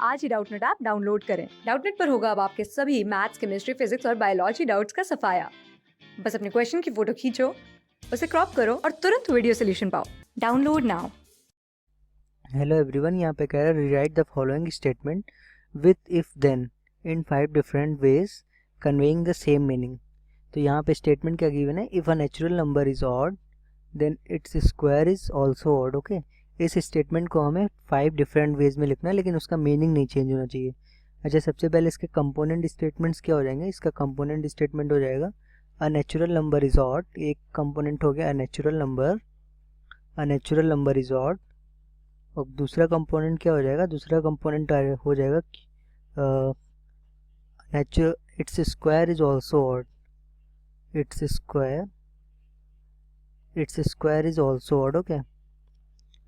आज ही Doubtnut app download करें। Doubtnut पर होगा अब आपके सभी मैथ्स, केमिस्ट्री, फिजिक्स और बायोलॉजी डाउट्स का सफाया। बस अपने क्वेश्चन की फोटो खींचो, उसे क्रॉप करो और तुरंत वीडियो सोल्यूशन पाओ। Download now. हेलो एवरीवन, यहाँ पे कह रहा है rewrite the following statement with if then in 5 different ways conveying the same meaning. तो यहाँ पे स्टेटमेंट क्या गिवन है, if a natural number is odd then its square is also odd. Okay, इस स्टेटमेंट को हमें 5 डिफरेंट वेज में लिखना है, लेकिन उसका मीनिंग नहीं चेंज होना चाहिए। अच्छा, सबसे पहले इसके कंपोनेंट स्टेटमेंट्स क्या हो जाएंगे। इसका कंपोनेंट स्टेटमेंट हो जाएगा अ नेचुरल नंबर इज ऑड, एक कंपोनेंट हो गया अ नेचुरल नंबर इज ऑड। और दूसरा कंपोनेंट क्या हो जाएगा, दूसरा कंपोनेंट हो जाएगा natural its square is also odd, its square is also odd. Okay,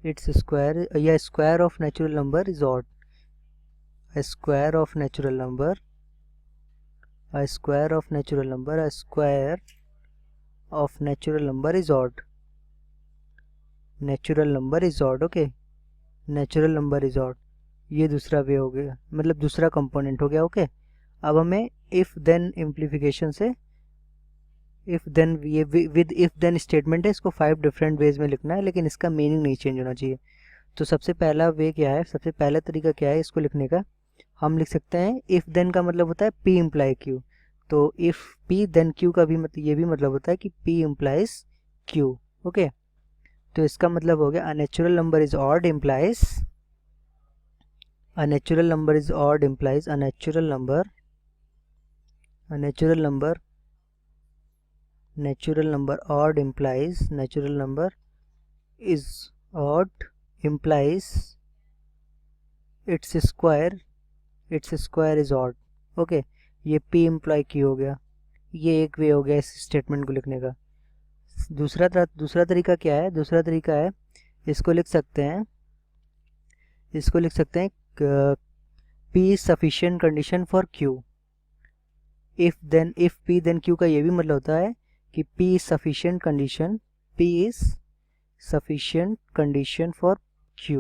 its square या square of natural number is odd, a square of natural number is odd, natural number is odd। Okay, natural number is odd, ये दूसरा वे हो गया, मतलब दूसरा component हो गया। Okay, अब हमें इफ देन इम्प्लीफिकेशन से इफ देन, ये विद इफ देन स्टेटमेंट है, इसको 5 डिफरेंट वेज में लिखना है, लेकिन इसका मीनिंग नहीं चेंज होना चाहिए। तो सबसे पहला वे क्या है, सबसे पहला तरीका क्या है इसको लिखने का, हम लिख सकते हैं इफ देन का मतलब होता है पी इम्प्लाई क्यू। तो इफ पी देन क्यू का भी मतलब, ये भी मतलब होता है कि पी इम्प्लाइज क्यू। ओके, तो इसका मतलब हो गया अ natural number is odd implies a natural number is odd implies a natural number odd implies natural number is odd implies its square is odd। Okay, ये p इम्प्लाई q हो गया, ये एक वे हो गया इस स्टेटमेंट को लिखने का। दूसरा तरीका क्या है, दूसरा तरीका है इसको लिख सकते हैं P is sufficient condition for Q। if P then Q का ये भी मतलब होता है कि P is sufficient condition for Q।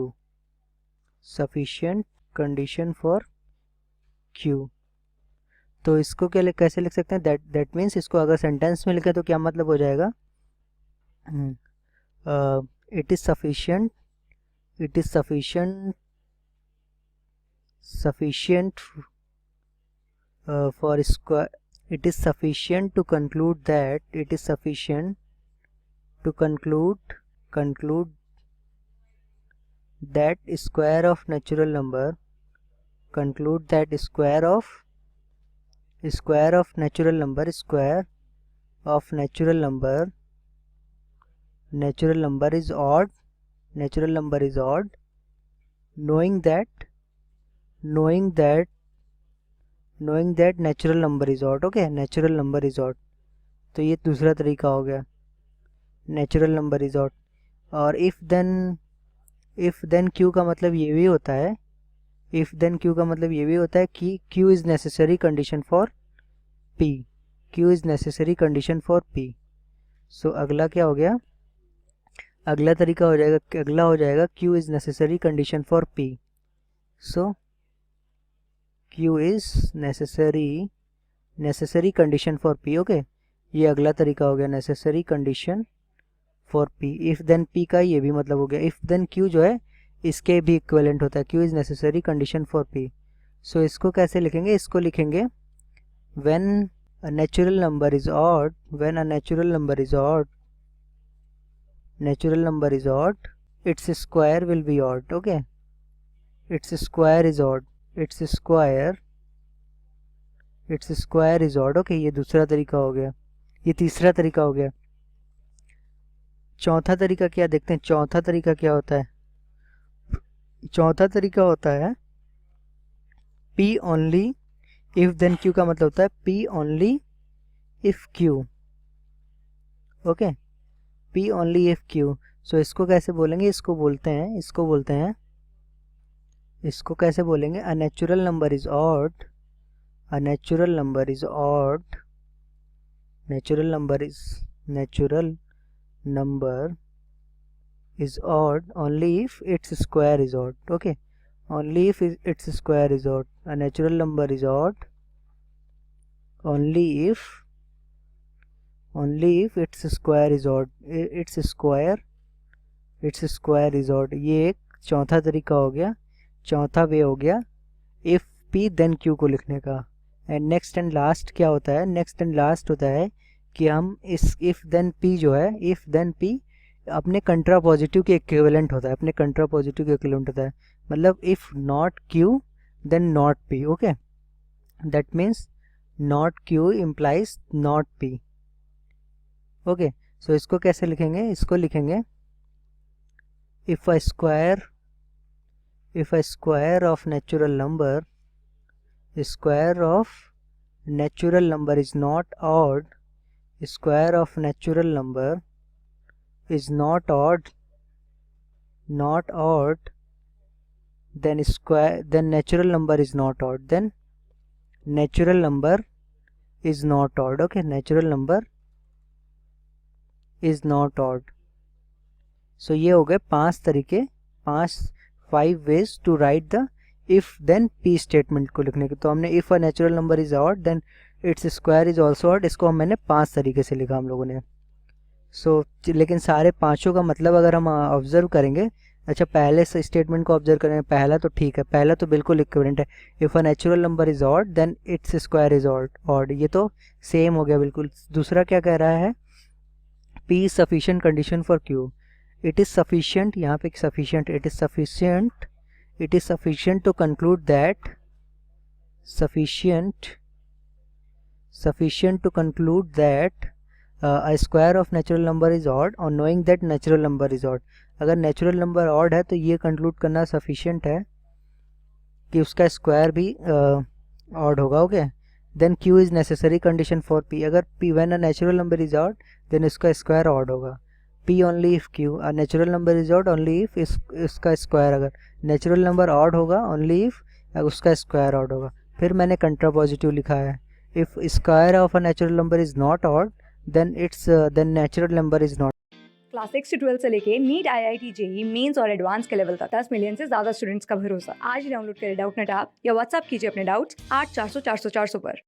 तो इसको कैसे लिख सकते हैं, दैट मीन्स इसको अगर सेंटेंस में लिखे तो क्या मतलब हो जाएगा, it is sufficient for square, it is sufficient to conclude that that square of natural number is odd, knowing that natural number is odd। Okay, natural number is odd, तो ये दूसरा तरीका हो गया, natural number is odd। और if then q का मतलब ये भी होता है, कि q is necessary condition for p। सो अगला क्या हो गया, अगला तरीका हो जाएगा q is necessary condition for p। So Q is necessary condition for P। Okay, ये अगला तरीका हो गया, necessary condition for P। if then P का ये भी मतलब हो गया, if then Q जो है इसके भी इक्विवेलेंट होता है, Q is necessary condition for P। सो इसको कैसे लिखेंगे, इसको लिखेंगे when a natural number is odd its square will be odd। Okay, its square is odd, its square is odd। Okay, ये दूसरा तरीका हो गया, ये तीसरा तरीका हो गया। चौथा तरीका क्या देखते हैं, चौथा तरीका क्या होता है, चौथा तरीका होता है P only if then Q का मतलब होता है P only if Q। Okay, P only if Q। सो इसको कैसे बोलेंगे, इसको कैसे बोलेंगे, a natural number is odd only if its square is odd। Okay, only if its square is odd. A natural number is odd only if its square is odd. its square is odd. ये एक चौथा तरीका हो गया, चौथा वे हो गया if p then q को लिखने का. एंड नेक्स्ट एंड लास्ट क्या होता है? नेक्स्ट एंड लास्ट होता है कि हम इस if then p जो है, if then p अपने कंट्रा पॉजिटिव के इक्विवेलेंट होता है, अपने कंट्रा पॉजिटिव के इक्विवेलेंट होता है. मतलब if not q then not p. Okay, that means not q implies not p. Okay, so इसको कैसे लिखेंगे? इसको लिखेंगे if a square of natural number is not odd, square of natural number is not odd, then natural number is not odd, then natural number is not odd. Okay, natural number is not odd. सो ये हो गए 5 तरीके, 5 ways to write the if then P statement को लिखने के. तो हमने if a natural number is odd then its square is also odd, इसको मैंने 5 तरीके से लिखा हम लोगों ने. सो लेकिन सारे पांचों का मतलब अगर हम ऑब्जर्व करेंगे, अच्छा पहले से स्टेटमेंट को ऑब्जर्व करेंगे, पहला तो ठीक है, पहला तो बिल्कुल इक्विवेलेंट है. If a natural number is odd then its square is odd, ये तो सेम हो गया बिल्कुल. दूसरा क्या कह रहा है? P is sufficient condition for Q. It is sufficient, यहाँ पे sufficient, it is sufficient to conclude that a square of natural number is odd or knowing that natural number is odd. अगर नेचुरल नंबर ऑड है तो ये conclude करना sufficient है कि उसका स्क्वायर भी ऑड होगा. Okay, then q is necessary condition for p. अगर p when a natural number is odd then इसका स्क्वायर ऑड होगा. p only if q, a natural number is odd only if इसका square, अगर natural number odd होगा only if उसका square odd होगा. फिर मैंने कंट्रा पॉजिटिव लिखा है, if square of a natural number is not odd then natural number is not. Class 6 से 12 से लेके नीट, IIT, JEE मेंस और एडवांस के लेवल तक 10 मिलियन से ज्यादा स्टूडेंट्स का भरोसा. आज ही डाउनलोड करें डाउटनेट ऐप या व्हाट्सएप कीजिए अपने डाउट्स 8400 400 400 पर.